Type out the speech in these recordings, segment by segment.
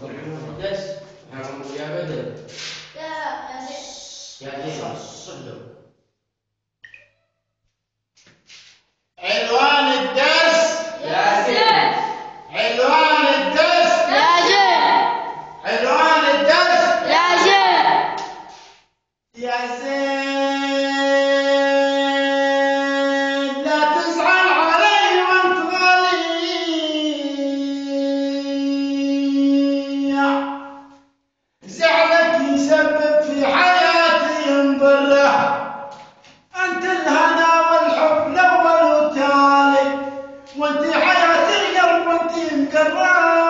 مقدس يا بدر يا زين صدق عنوان الدرس يا زين عنوان الدرس عنوان الدرس يا زين لا تزعل علي وانت غالي زعلك يسبب في حياتي مضره انت الهنا والحب الاول والتالي وانت حياتي القلب وانت مقراه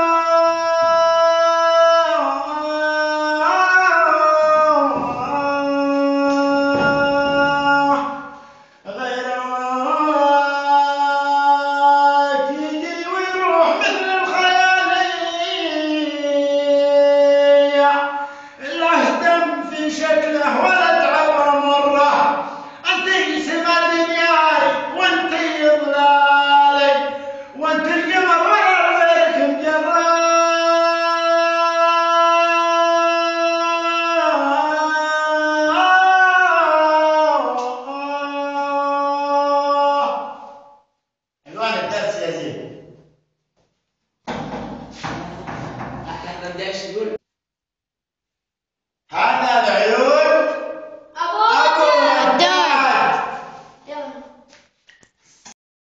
شكله ولد عبر مره انت سما دنياي وانت ضلالي وانت القمر ولا غيرك مجراه عنوان الدرس يا زين احنا بداش نقول